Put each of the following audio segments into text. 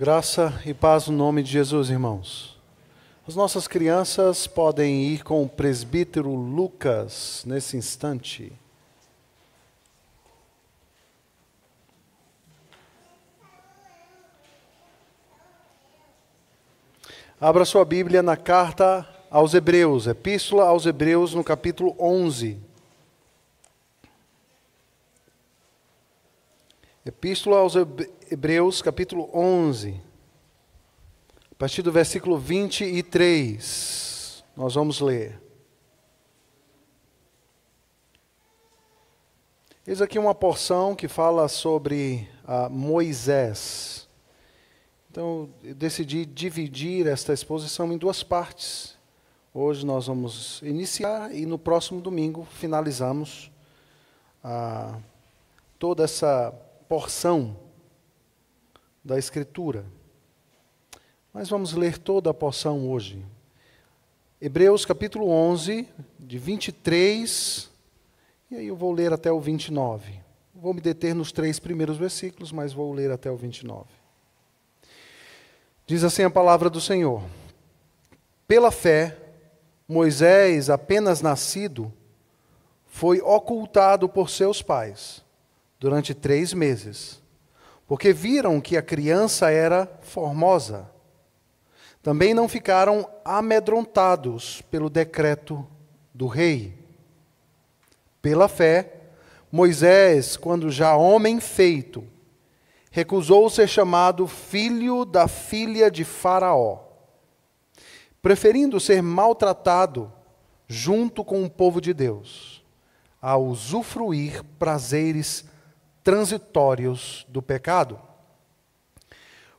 Graça e paz no nome de Jesus, irmãos. As nossas crianças podem ir com o presbítero Lucas nesse instante. Abra sua Bíblia na carta aos Hebreus, Epístola aos Hebreus, no capítulo 11. Epístola aos Hebreus, capítulo 11. A partir do versículo 23, nós vamos ler. Eis aqui uma porção que fala sobre Moisés. Então, eu decidi dividir esta exposição em duas partes. Hoje nós vamos iniciar e no próximo domingo finalizamos toda essa porção da Escritura. Mas vamos ler toda a porção hoje. Hebreus capítulo 11, de 23, e aí eu vou ler até o 29. Vou me deter nos 3 primeiros versículos, mas vou ler até o 29. Diz assim a palavra do Senhor: Pela fé, Moisés, apenas nascido, foi ocultado por seus pais durante 3 meses, porque viram que a criança era formosa. Também não ficaram amedrontados pelo decreto do rei. Pela fé, Moisés, quando já homem feito, recusou ser chamado filho da filha de Faraó, preferindo ser maltratado junto com o povo de Deus, a usufruir prazeres transitórios do pecado.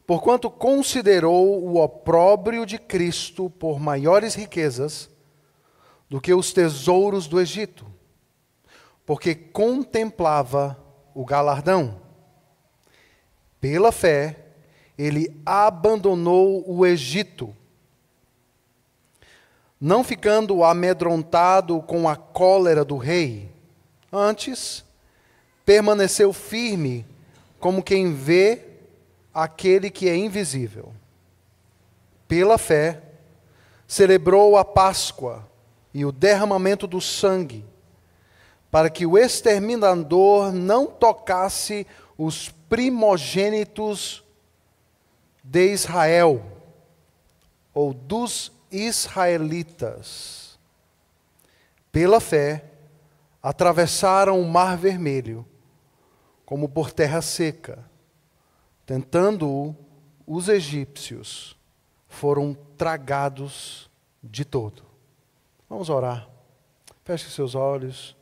Porquanto considerou o opróbrio de Cristo por maiores riquezas do que os tesouros do Egito, porque contemplava o galardão. Pela fé, ele abandonou o Egito, não ficando amedrontado com a cólera do rei. Antes, permaneceu firme, como quem vê aquele que é invisível. Pela fé, celebrou a Páscoa e o derramamento do sangue, para que o exterminador não tocasse os primogênitos de Israel, ou dos israelitas. Pela fé, atravessaram o Mar Vermelho, como por terra seca. Tentando-o, os egípcios foram tragados de todo. Vamos orar. Feche seus olhos.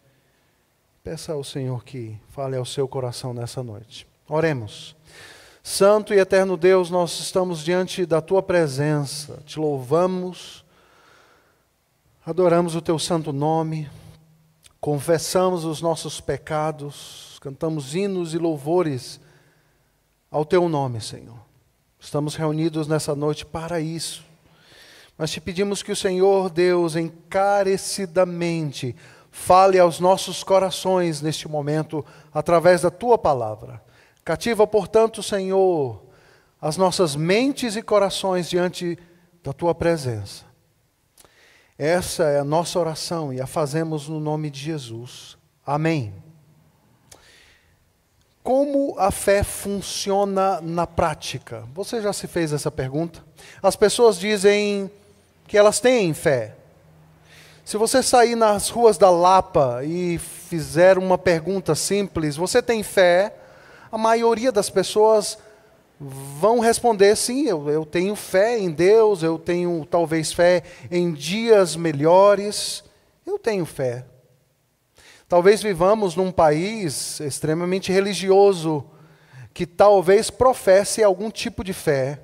Peça ao Senhor que fale ao seu coração nessa noite. Oremos. Santo e eterno Deus, nós estamos diante da Tua presença. Te louvamos, adoramos o Teu santo nome, confessamos os nossos pecados, cantamos hinos e louvores ao Teu nome, Senhor. Estamos reunidos nessa noite para isso. Mas te pedimos que o Senhor Deus encarecidamente fale aos nossos corações neste momento, através da Tua palavra. Cativa, portanto, Senhor, as nossas mentes e corações diante da Tua presença. Essa é a nossa oração e a fazemos no nome de Jesus. Amém. Como a fé funciona na prática? Você já se fez essa pergunta? As pessoas dizem que elas têm fé. Se você sair nas ruas da Lapa e fizer uma pergunta simples, você tem fé? A maioria das pessoas vão responder sim, eu tenho fé em Deus, eu tenho talvez fé em dias melhores, eu tenho fé. Talvez vivamos num país extremamente religioso, que talvez professe algum tipo de fé.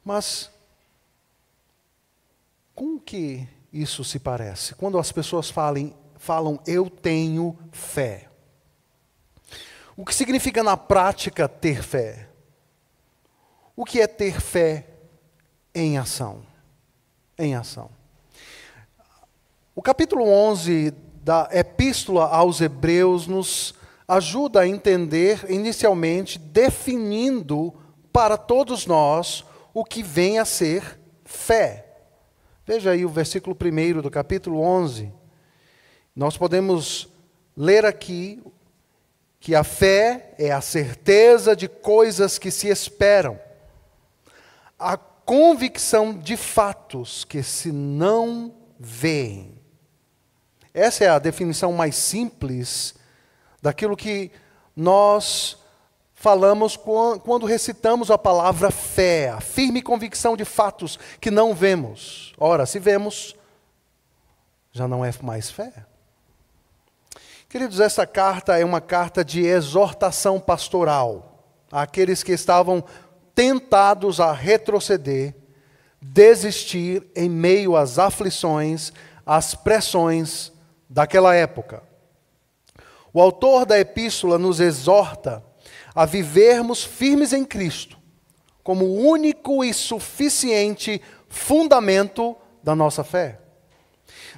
Mas, com que isso se parece? Quando as pessoas falam eu tenho fé. O que significa na prática ter fé? O que é ter fé em ação? Em ação. O capítulo 11 da Epístola aos Hebreus nos ajuda a entender, inicialmente, definindo para todos nós o que vem a ser fé. Veja aí o versículo 1 do capítulo 11. Nós podemos ler aqui que a fé é a certeza de coisas que se esperam, a convicção de fatos que se não veem. Essa é a definição mais simples daquilo que nós falamos quando recitamos a palavra fé, a firme convicção de fatos que não vemos. Ora, se vemos, já não é mais fé. Queridos, essa carta é uma carta de exortação pastoral àqueles que estavam tentados a retroceder, desistir em meio às aflições, às pressões daquela época. O autor da epístola nos exorta a vivermos firmes em Cristo, como o único e suficiente fundamento da nossa fé.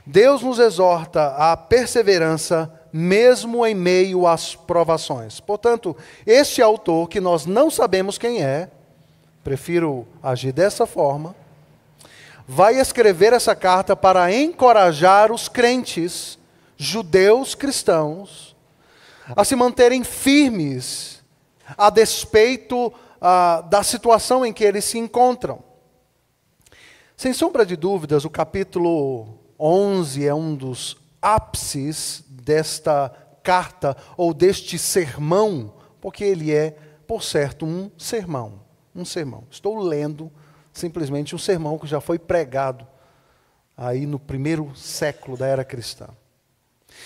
Deus nos exorta à perseverança, mesmo em meio às provações. Portanto, este autor, que nós não sabemos quem é, prefiro agir dessa forma, vai escrever essa carta para encorajar os crentes, judeus cristãos, a se manterem firmes, a despeito da situação em que eles se encontram. Sem sombra de dúvidas, o capítulo 11 é um dos ápices desta carta, ou deste sermão, porque ele é, por certo, um sermão. Estou lendo simplesmente um sermão que já foi pregado aí no primeiro século da era cristã.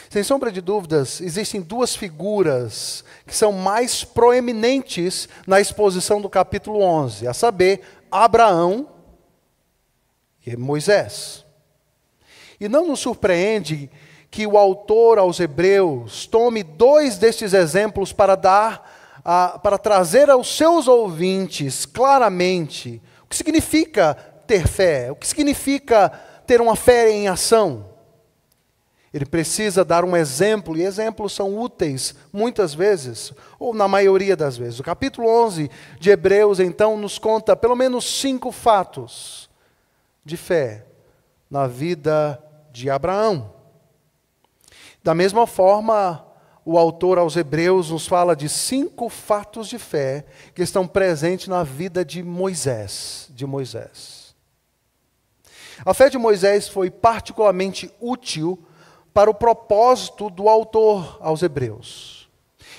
Sem sombra de dúvidas, existem duas figuras que são mais proeminentes na exposição do capítulo 11, a saber, Abraão e Moisés. E não nos surpreende que o autor aos Hebreus tome dois destes exemplos para trazer aos seus ouvintes claramente o que significa ter fé, o que significa ter uma fé em ação. Ele precisa dar um exemplo, e exemplos são úteis muitas vezes, ou na maioria das vezes. O capítulo 11 de Hebreus, então, nos conta pelo menos 5 fatos de fé na vida de Abraão. Da mesma forma, o autor aos Hebreus nos fala de 5 fatos de fé que estão presentes na vida de Moisés. A fé de Moisés foi particularmente útil para o propósito do autor aos Hebreus.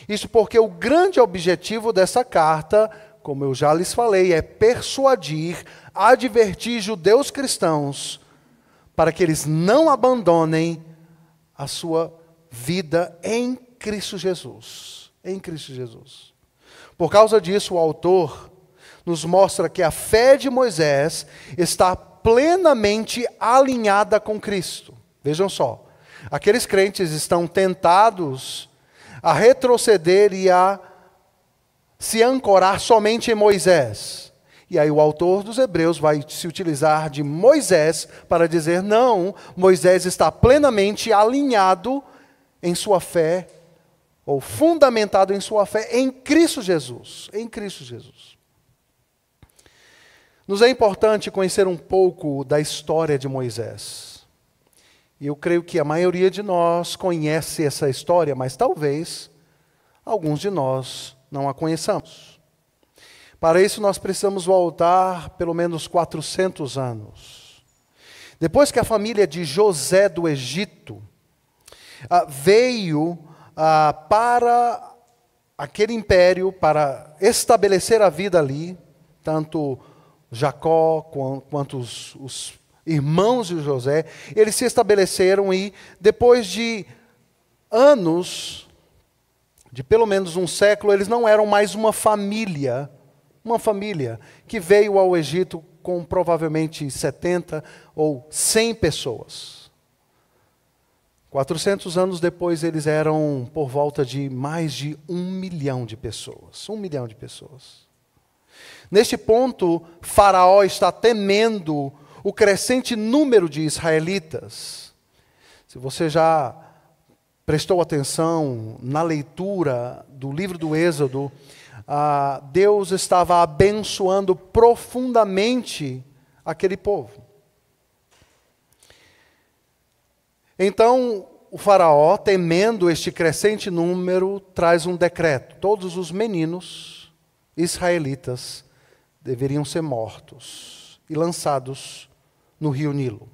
Isso porque o grande objetivo dessa carta, como eu já lhes falei, é persuadir, advertir judeus cristãos para que eles não abandonem a sua vida em Cristo Jesus. Em Cristo Jesus. Por causa disso, o autor nos mostra que a fé de Moisés está plenamente alinhada com Cristo. Vejam só, aqueles crentes estão tentados a retroceder e a se ancorar somente em Moisés. E aí o autor dos Hebreus vai se utilizar de Moisés para dizer, não, Moisés está plenamente alinhado em sua fé, ou fundamentado em sua fé em Cristo Jesus. Em Cristo Jesus. Nos é importante conhecer um pouco da história de Moisés. E eu creio que a maioria de nós conhece essa história, mas talvez alguns de nós não a conheçamos. Para isso nós precisamos voltar pelo menos 400 anos. Depois que a família de José do Egito veio para aquele império, para estabelecer a vida ali, tanto Jacó quanto os irmãos de José, eles se estabeleceram e depois de anos, de pelo menos um século, eles não eram mais uma família que veio ao Egito com provavelmente 70 ou 100 pessoas. 400 anos depois, eles eram por volta de mais de 1 milhão de pessoas. 1 milhão de pessoas. Neste ponto, Faraó está temendo o crescente número de israelitas. Se você já prestou atenção na leitura do livro do Êxodo, Deus estava abençoando profundamente aquele povo. Então, o faraó, temendo este crescente número, traz um decreto. Todos os meninos israelitas deveriam ser mortos e lançados no rio Nilo.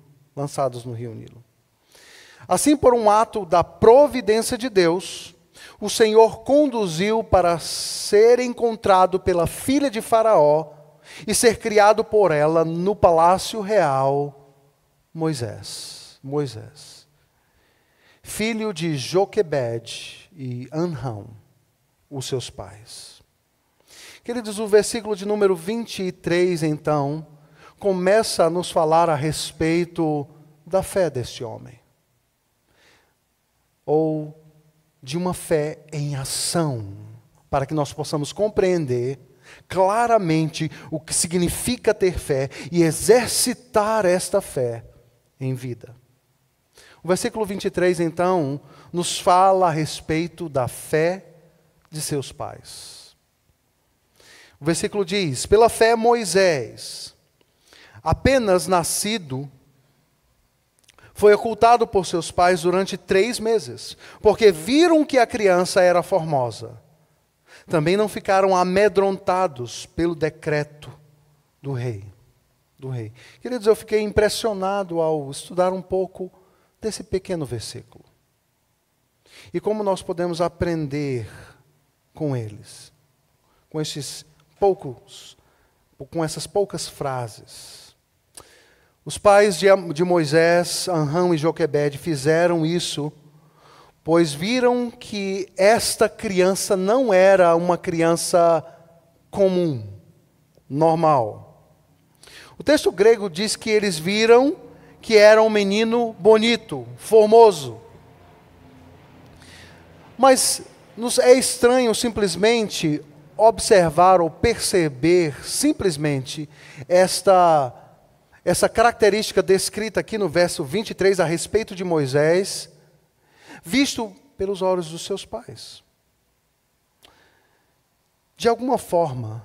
Assim, por um ato da providência de Deus, o Senhor conduziu para ser encontrado pela filha de Faraó e ser criado por ela no palácio real Moisés, filho de Joquebede e Anrão, os seus pais. Queridos, o versículo de número 23, então, começa a nos falar a respeito da fé deste homem. Ou de uma fé em ação, para que nós possamos compreender claramente o que significa ter fé e exercitar esta fé em vida. O versículo 23, então, nos fala a respeito da fé de seus pais. O versículo diz: pela fé Moisés, apenas nascido, foi ocultado por seus pais durante 3 meses, porque viram que a criança era formosa. Também não ficaram amedrontados pelo decreto do rei. Queridos, eu fiquei impressionado ao estudar um pouco desse pequeno versículo. E como nós podemos aprender com eles, com essas poucas frases. Os pais de Moisés, Anrão e Joquebede, fizeram isso, pois viram que esta criança não era uma criança comum, normal. O texto grego diz que eles viram que era um menino bonito, formoso. Mas nos é estranho simplesmente observar ou perceber simplesmente essa característica descrita aqui no verso 23 a respeito de Moisés, visto pelos olhos dos seus pais. De alguma forma,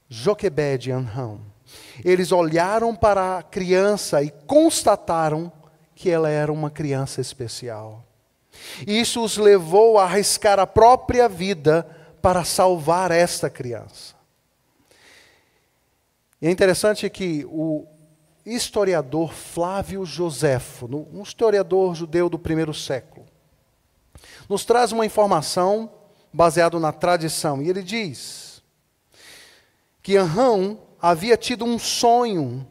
Joquebede e Anrão, eles olharam para a criança e constataram que ela era uma criança especial. Isso os levou a arriscar a própria vida para salvar esta criança. E é interessante que o historiador Flávio Joséfo, um historiador judeu do primeiro século, nos traz uma informação baseada na tradição. E ele diz que Anrão havia tido um sonho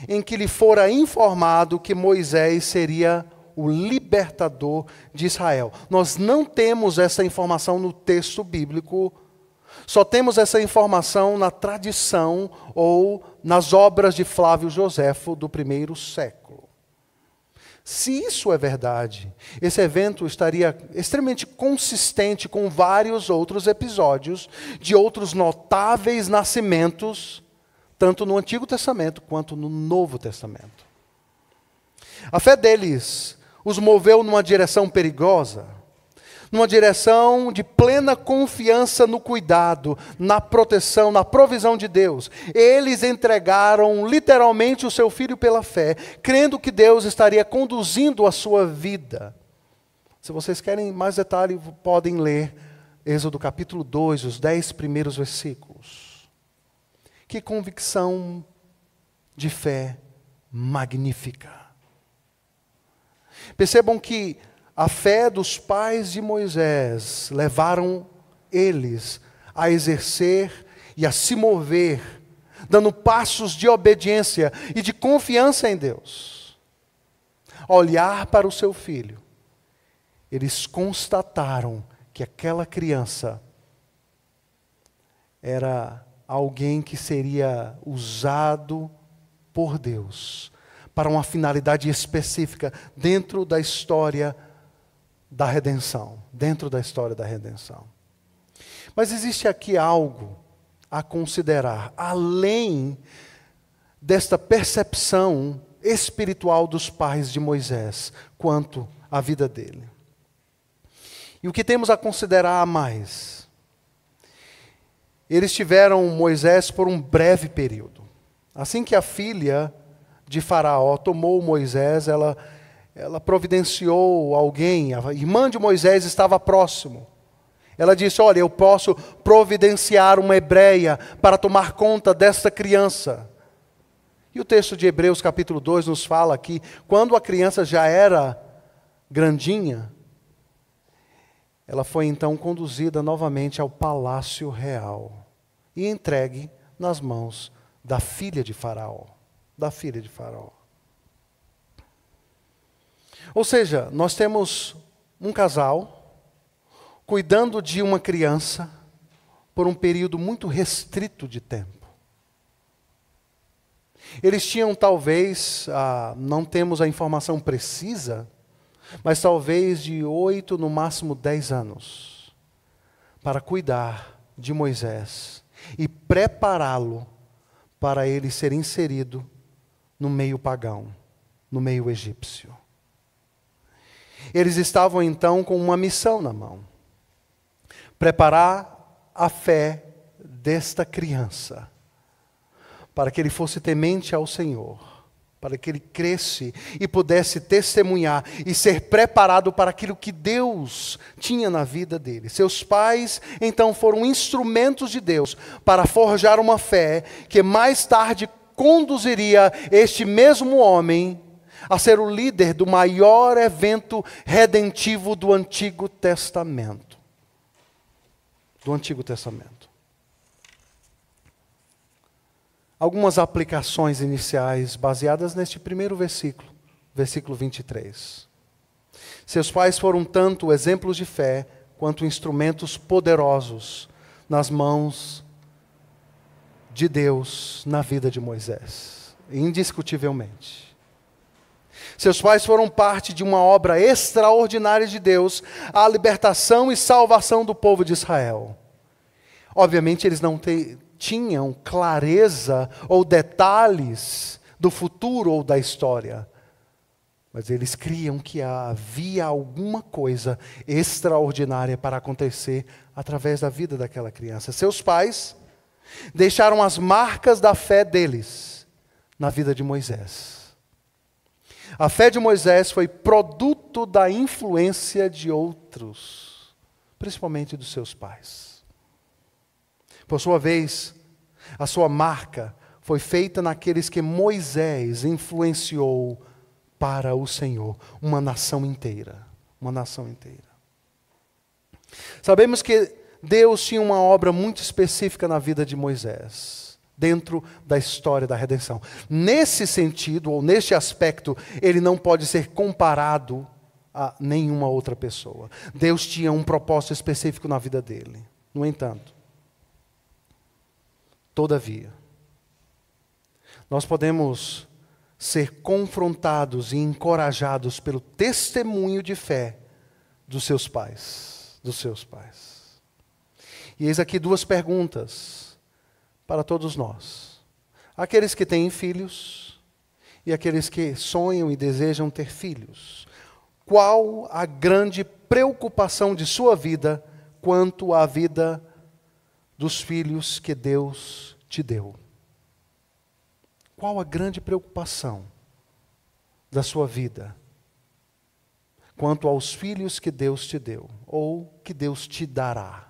em que lhe fora informado que Moisés seria o libertador de Israel. Nós não temos essa informação no texto bíblico, só temos essa informação na tradição ou nas obras de Flávio Joséfo do primeiro século. Se isso é verdade, esse evento estaria extremamente consistente com vários outros episódios de outros notáveis nascimentos, tanto no Antigo Testamento quanto no Novo Testamento. A fé deles os moveu numa direção perigosa, numa direção de plena confiança no cuidado, na proteção, na provisão de Deus. Eles entregaram literalmente o seu filho pela fé, crendo que Deus estaria conduzindo a sua vida. Se vocês querem mais detalhe, podem ler Êxodo capítulo 2, os 10 primeiros versículos. Que convicção de fé magnífica. Percebam que a fé dos pais de Moisés levaram eles a exercer e a se mover, dando passos de obediência e de confiança em Deus. Ao olhar para o seu filho, eles constataram que aquela criança era alguém que seria usado por Deus para uma finalidade específica dentro da história da redenção, Mas existe aqui algo a considerar, além desta percepção espiritual dos pais de Moisés, quanto à vida dele. E o que temos a considerar a mais eles tiveram Moisés por um breve período. Assim que a filha de Faraó tomou Moisés, ela providenciou alguém, a irmã de Moisés estava próximo. Ela disse: olha, eu posso providenciar uma hebreia para tomar conta desta criança. E o texto de Hebreus capítulo 2 nos fala que quando a criança já era grandinha, ela foi então conduzida novamente ao palácio real e entregue nas mãos da filha de Faraó. Da filha de Faraó. Ou seja, nós temos um casal cuidando de uma criança por um período muito restrito de tempo. Eles tinham talvez, não temos a informação precisa, mas talvez de 8, no máximo 10 anos, para cuidar de Moisés e prepará-lo para ele ser inserido no meio pagão, no meio egípcio. Eles estavam então com uma missão na mão: preparar a fé desta criança, para que ele fosse temente ao Senhor, para que ele cresce e pudesse testemunhar e ser preparado para aquilo que Deus tinha na vida dele. Seus pais, então, foram instrumentos de Deus para forjar uma fé que mais tarde conduziria este mesmo homem a ser o líder do maior evento redentivo do Antigo Testamento. Do Antigo Testamento. Algumas aplicações iniciais baseadas neste primeiro versículo, versículo 23. Seus pais foram tanto exemplos de fé, quanto instrumentos poderosos nas mãos de Deus na vida de Moisés, indiscutivelmente. Seus pais foram parte de uma obra extraordinária de Deus, a libertação e salvação do povo de Israel. Obviamente eles não tinham clareza ou detalhes do futuro ou da história, mas eles criam que havia alguma coisa extraordinária para acontecer através da vida daquela criança. Seus pais deixaram as marcas da fé deles na vida de Moisés. A fé de Moisés foi produto da influência de outros, principalmente dos seus pais. Por sua vez, a sua marca foi feita naqueles que Moisés influenciou para o Senhor, uma nação inteira, uma nação inteira. Sabemos que Deus tinha uma obra muito específica na vida de Moisés, dentro da história da redenção. Nesse sentido, ou neste aspecto, ele não pode ser comparado a nenhuma outra pessoa. Deus tinha um propósito específico na vida dele. No entanto, todavia, nós podemos ser confrontados e encorajados pelo testemunho de fé dos seus pais. Dos seus pais. E eis aqui duas perguntas para todos nós. Aqueles que têm filhos e aqueles que sonham e desejam ter filhos. Qual a grande preocupação de sua vida quanto à vida dos filhos que Deus te deu? Qual a grande preocupação da sua vida quanto aos filhos que Deus te deu ou que Deus te dará?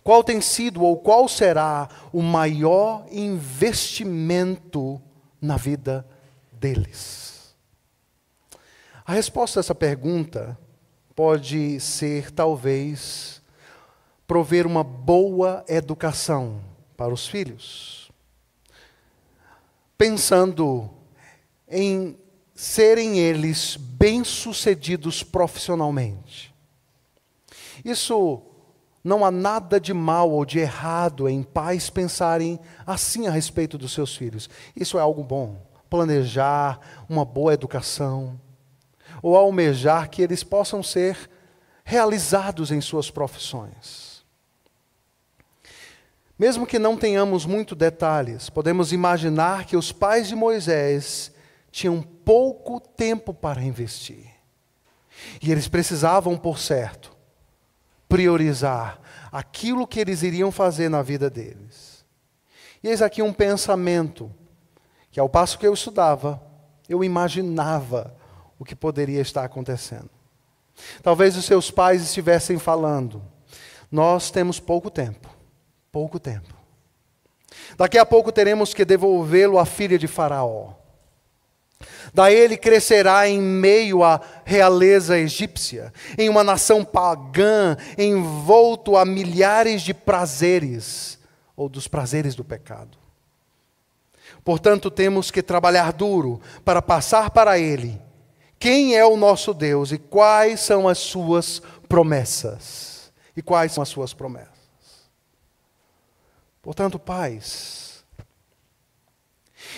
Qual tem sido ou qual será o maior investimento na vida deles? A resposta a essa pergunta pode ser, talvez, prover uma boa educação para os filhos, pensando em serem eles bem-sucedidos profissionalmente. Isso não há nada de mal ou de errado em pais pensarem assim a respeito dos seus filhos. Isso é algo bom. Planejar uma boa educação, ou almejar que eles possam ser realizados em suas profissões. Mesmo que não tenhamos muitos detalhes, podemos imaginar que os pais de Moisés tinham pouco tempo para investir. E eles precisavam, por certo, priorizar aquilo que eles iriam fazer na vida deles. E eis aqui um pensamento, que ao passo que eu estudava, eu imaginava o que poderia estar acontecendo. Talvez os seus pais estivessem falando: nós temos pouco tempo. Daqui a pouco teremos que devolvê-lo à filha de Faraó. Daí ele crescerá em meio à realeza egípcia, em uma nação pagã, envolto a milhares de prazeres, ou dos prazeres do pecado. Portanto, temos que trabalhar duro para passar para ele quem é o nosso Deus e quais são as suas promessas. Portanto, pais,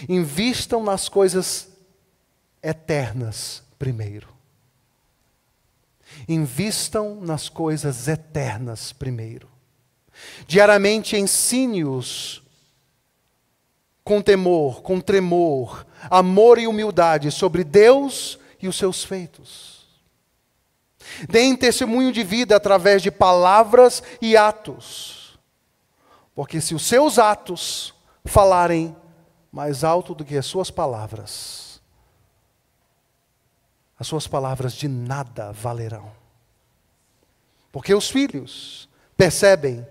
invistam nas coisas eternas primeiro. Invistam nas coisas eternas primeiro. Diariamente ensine-os com temor, com tremor, amor e humildade sobre Deus e os seus feitos. Deem testemunho de vida através de palavras e atos. Porque se os seus atos falarem mais alto do que as suas palavras de nada valerão. Porque os filhos percebem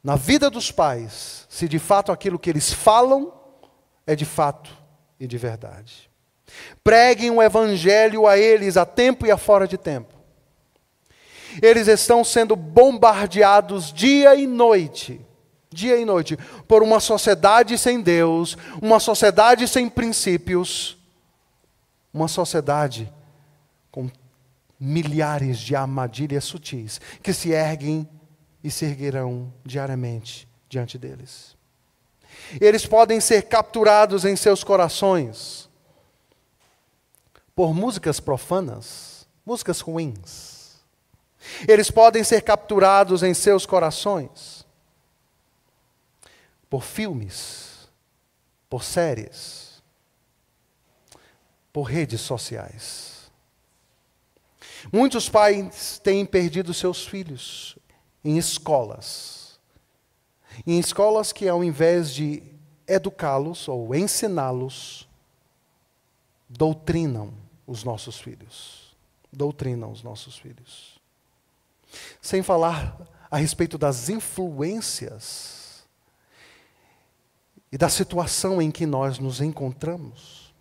na vida dos pais se de fato aquilo que eles falam é de fato e de verdade. Preguem o evangelho a eles a tempo e a fora de tempo. Eles estão sendo bombardeados dia e noite, por uma sociedade sem Deus, uma sociedade sem princípios, uma sociedade com milhares de armadilhas sutis que se erguem e se erguerão diariamente diante deles. Eles podem ser capturados em seus corações por músicas profanas, músicas ruins. Eles podem ser capturados em seus corações por filmes, por séries, por redes sociais. Muitos pais têm perdido seus filhos em escolas. Em escolas que, ao invés de educá-los ou ensiná-los, doutrinam os nossos filhos. Sem falar a respeito das influências e da situação em que nós nos encontramos.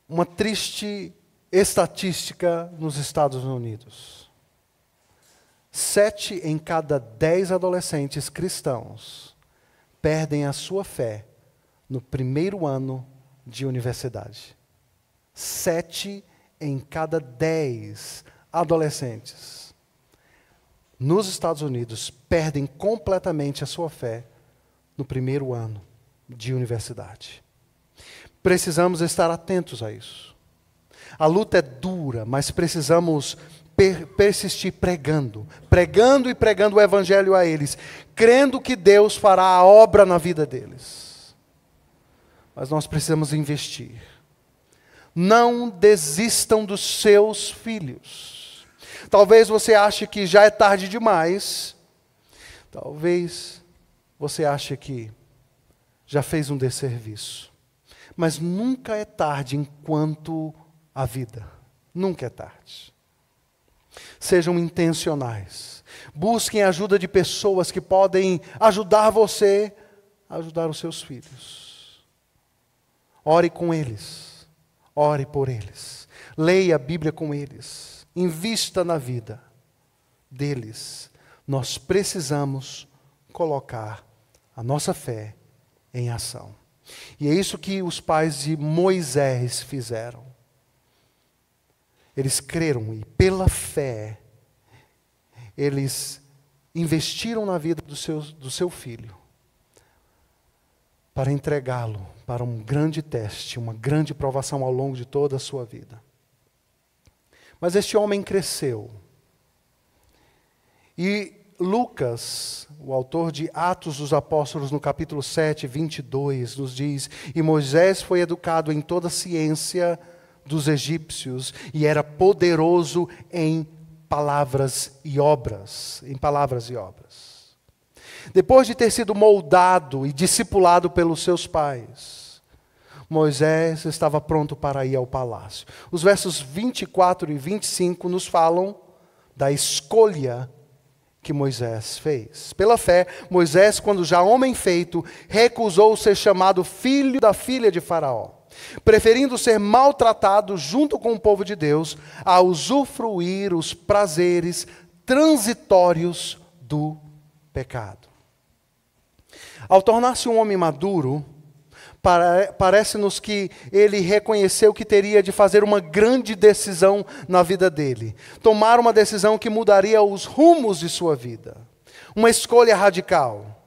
Uma triste estatística nos Estados Unidos. 7 em cada 10 adolescentes cristãos perdem a sua fé no primeiro ano de universidade. 7 em cada 10 adolescentes nos Estados Unidos perdem completamente a sua fé no primeiro ano de universidade. Precisamos estar atentos a isso. A luta é dura, mas precisamos persistir pregando o evangelho a eles, crendo que Deus fará a obra na vida deles. Mas nós precisamos investir. Não desistam dos seus filhos. Talvez você ache que já é tarde demais. Talvez você ache que já fez um desserviço. Mas nunca é tarde enquanto há vida. Nunca é tarde. Sejam intencionais. Busquem a ajuda de pessoas que podem ajudar você a ajudar os seus filhos. Ore com eles. Ore por eles. Leia a Bíblia com eles. Invista na vida deles. Nós precisamos colocar a nossa fé em ação. E é isso que os pais de Moisés fizeram. Eles creram e, pela fé, eles investiram na vida do seu filho para entregá-lo para um grande teste, uma grande provação ao longo de toda a sua vida. Mas este homem cresceu. E Lucas, o autor de Atos dos Apóstolos, no capítulo 7, 22, nos diz: e Moisés foi educado em toda a ciência dos egípcios e era poderoso em palavras e obras. Em palavras e obras. Depois de ter sido moldado e discipulado pelos seus pais, Moisés estava pronto para ir ao palácio. Os versos 24 e 25 nos falam da escolha que Moisés fez. Pela fé, Moisés, quando já homem feito, recusou ser chamado filho da filha de Faraó, preferindo ser maltratado junto com o povo de Deus, a usufruir os prazeres transitórios do pecado. Ao tornar-se um homem maduro, parece-nos que ele reconheceu que teria de fazer uma grande decisão na vida dele. Tomar uma decisão que mudaria os rumos de sua vida. Uma escolha radical.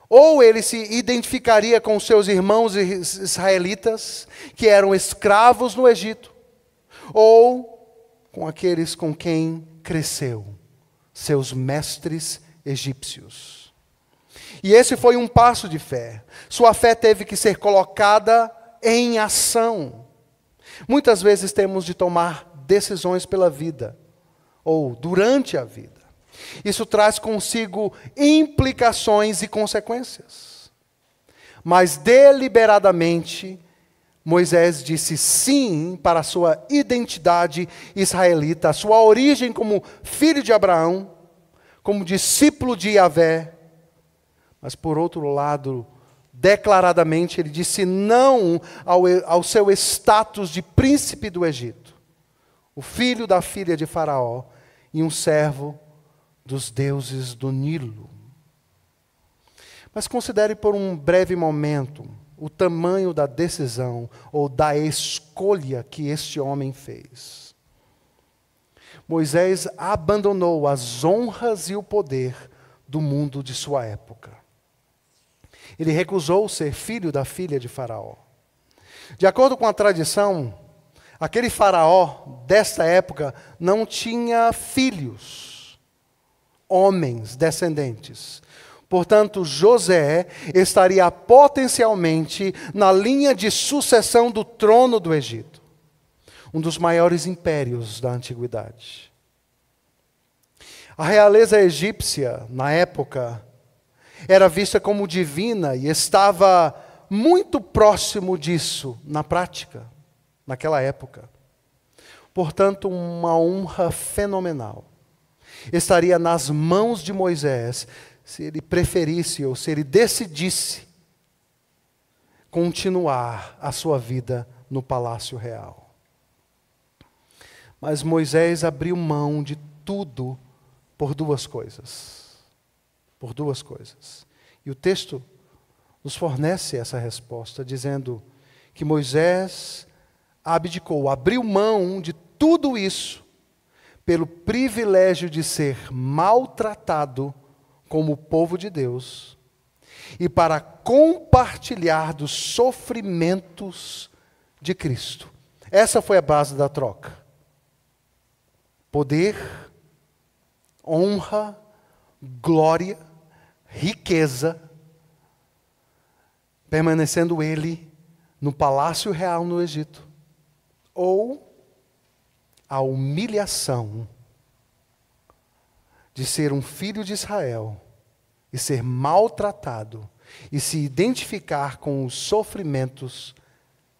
Ou ele se identificaria com seus irmãos israelitas, que eram escravos no Egito. Ou com aqueles com quem cresceu, seus mestres egípcios. E esse foi um passo de fé. Sua fé teve que ser colocada em ação. Muitas vezes temos de tomar decisões pela vida, ou durante a vida. Isso traz consigo implicações e consequências. Mas deliberadamente, Moisés disse sim para a sua identidade israelita, a sua origem como filho de Abraão, como discípulo de Yahvé. Mas, por outro lado, declaradamente, ele disse não ao seu status de príncipe do Egito, o filho da filha de Faraó e um servo dos deuses do Nilo. Mas considere por um breve momento o tamanho da decisão ou da escolha que este homem fez. Moisés abandonou as honras e o poder do mundo de sua época. Ele recusou ser filho da filha de Faraó. De acordo com a tradição, aquele Faraó desta época não tinha filhos, homens, descendentes. Portanto, José estaria potencialmente na linha de sucessão do trono do Egito, um dos maiores impérios da antiguidade. A realeza egípcia, na época, era vista como divina e estava muito próximo disso na prática, naquela época. Portanto, uma honra fenomenal estaria nas mãos de Moisés, se ele preferisse ou se ele decidisse continuar a sua vida no palácio real. Mas Moisés abriu mão de tudo por duas coisas. Por duas coisas. E o texto nos fornece essa resposta, dizendo que Moisés abdicou, abriu mão de tudo isso, pelo privilégio de ser maltratado como povo de Deus, e para compartilhar dos sofrimentos de Cristo. Essa foi a base da troca. Poder, honra, glória, riqueza, permanecendo ele no palácio real no Egito, ou a humilhação de ser um filho de Israel e ser maltratado e se identificar com os sofrimentos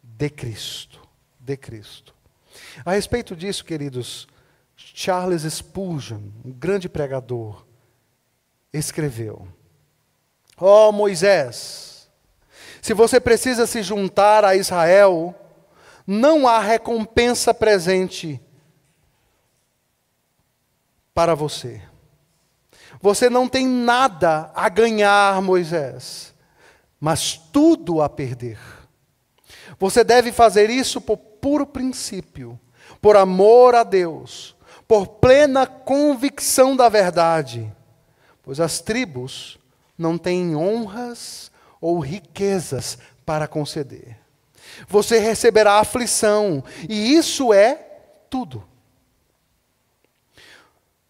de Cristo, de Cristo. A respeito disso, queridos, Charles Spurgeon, um grande pregador, escreveu: ó Moisés, se você precisa se juntar a Israel, não há recompensa presente para você. Você não tem nada a ganhar, Moisés, mas tudo a perder. Você deve fazer isso por puro princípio, por amor a Deus, por plena convicção da verdade, pois as tribos não têm honras ou riquezas para conceder. Você receberá aflição, e isso é tudo.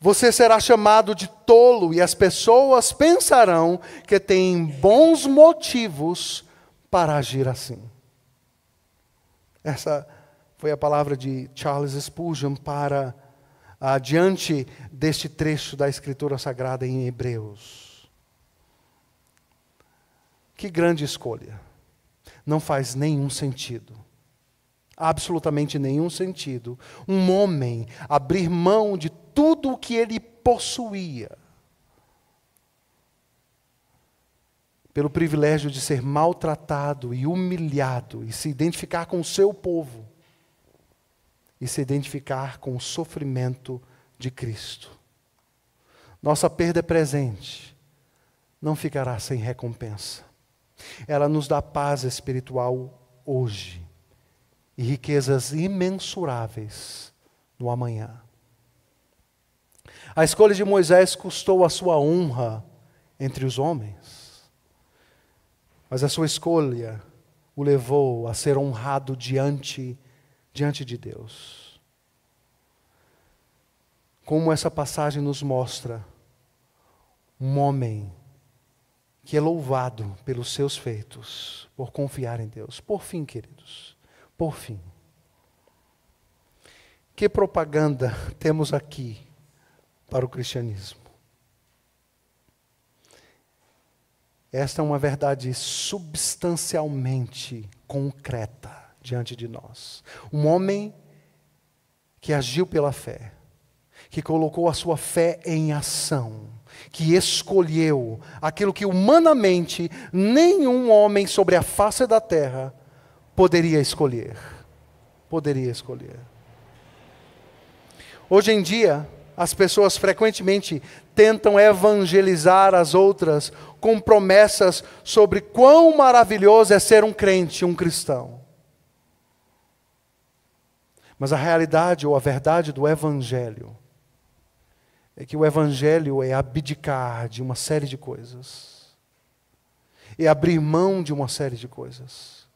Você será chamado de tolo, e as pessoas pensarão que tem bons motivos para agir assim. Essa foi a palavra de Charles Spurgeon para diante deste trecho da Escritura Sagrada em Hebreus. Que grande escolha. Não faz nenhum sentido. Absolutamente nenhum sentido. Um homem abrir mão de tudo o que ele possuía pelo privilégio de ser maltratado e humilhado e se identificar com o seu povo e se identificar com o sofrimento de Cristo. Nossa perda presente não ficará sem recompensa. Ela nos dá paz espiritual hoje e riquezas imensuráveis no amanhã. A escolha de Moisés custou a sua honra entre os homens, mas a sua escolha o levou a ser honrado diante de Deus. Como essa passagem nos mostra, um homem que é louvado pelos seus feitos, por confiar em Deus. Por fim, queridos, por fim. Que propaganda temos aqui para o cristianismo? Esta é uma verdade substancialmente concreta diante de nós. Um homem que agiu pela fé, que colocou a sua fé em ação, que escolheu aquilo que humanamente nenhum homem sobre a face da terra poderia escolher. Poderia escolher. Hoje em dia, as pessoas frequentemente tentam evangelizar as outras com promessas sobre quão maravilhoso é ser um crente, um cristão. Mas a realidade ou a verdade do Evangelho é que o Evangelho é abdicar de uma série de coisas. É abrir mão de uma série de coisas.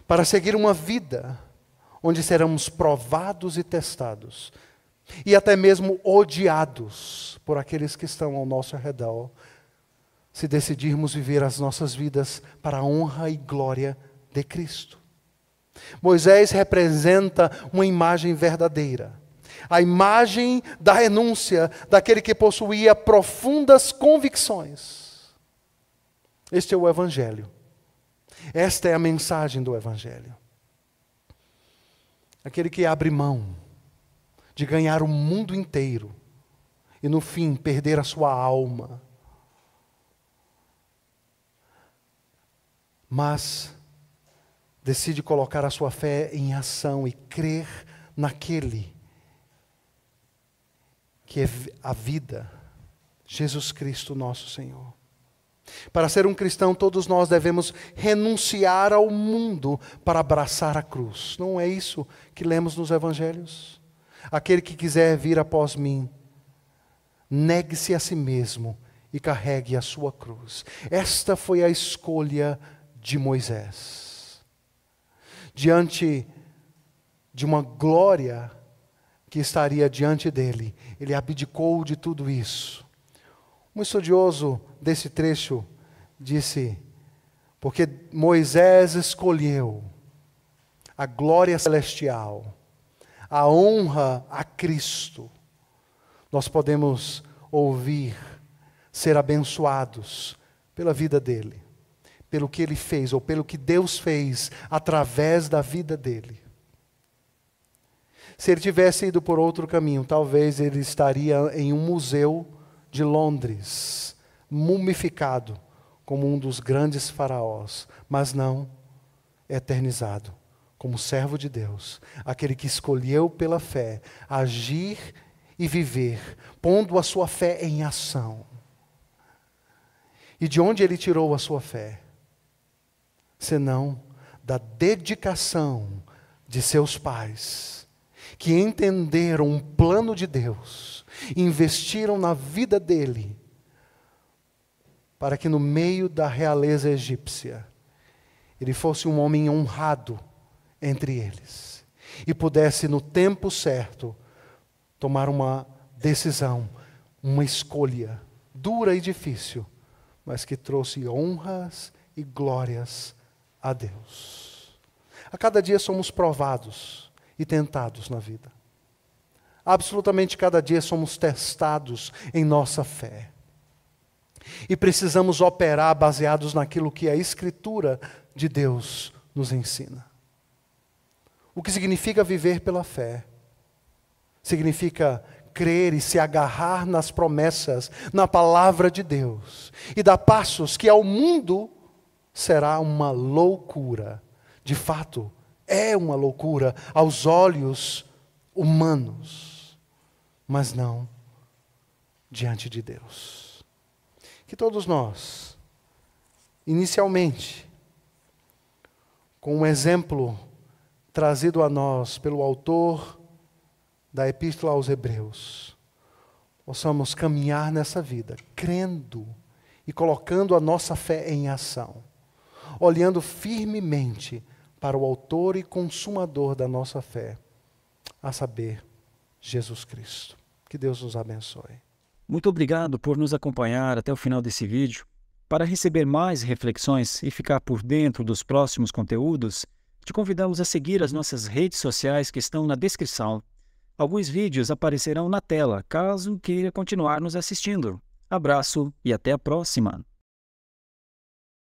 Para seguir uma vida onde seremos provados e testados. E até mesmo odiados por aqueles que estão ao nosso redor. Se decidirmos viver as nossas vidas para a honra e glória de Cristo. Moisés representa uma imagem verdadeira. A imagem da renúncia daquele que possuía profundas convicções. Este é o Evangelho. Esta é a mensagem do Evangelho. Aquele que abre mão de ganhar o mundo inteiro e no fim perder a sua alma. Mas decide colocar a sua fé em ação e crer naquele que é a vida, Jesus Cristo nosso Senhor. Para ser um cristão, todos nós devemos renunciar ao mundo para abraçar a cruz. Não é isso que lemos nos Evangelhos? Aquele que quiser vir após mim, negue-se a si mesmo e carregue a sua cruz. Esta foi a escolha de Moisés. Diante de uma glória que estaria diante dele, ele abdicou de tudo isso. Um estudioso desse trecho disse, porque Moisés escolheu a glória celestial, a honra a Cristo, nós podemos ouvir, ser abençoados pela vida dele, pelo que ele fez, ou pelo que Deus fez através da vida dele. Se ele tivesse ido por outro caminho, talvez ele estaria em um museu de Londres, mumificado, como um dos grandes faraós, mas não eternizado, como servo de Deus, aquele que escolheu pela fé agir e viver, pondo a sua fé em ação. E de onde ele tirou a sua fé? Senão da dedicação de seus pais, que entenderam um plano de Deus, investiram na vida dele, para que no meio da realeza egípcia, ele fosse um homem honrado entre eles, e pudesse no tempo certo, tomar uma decisão, uma escolha, dura e difícil, mas que trouxe honras e glórias a Deus. A cada dia somos provados e tentados na vida. Absolutamente cada dia somos testados em nossa fé. E precisamos operar baseados naquilo que a Escritura de Deus nos ensina. O que significa viver pela fé? Significa crer e se agarrar nas promessas, na palavra de Deus. E dar passos que ao mundo será uma loucura. De fato, é uma loucura aos olhos humanos. Mas não diante de Deus. Que todos nós, inicialmente, com um exemplo trazido a nós pelo autor da Epístola aos Hebreus, possamos caminhar nessa vida, crendo e colocando a nossa fé em ação, olhando firmemente para o autor e consumador da nossa fé, a saber, Jesus Cristo. Que Deus nos abençoe. Muito obrigado por nos acompanhar até o final desse vídeo. Para receber mais reflexões e ficar por dentro dos próximos conteúdos, te convidamos a seguir as nossas redes sociais que estão na descrição. Alguns vídeos aparecerão na tela, caso queira continuar nos assistindo. Abraço e até a próxima!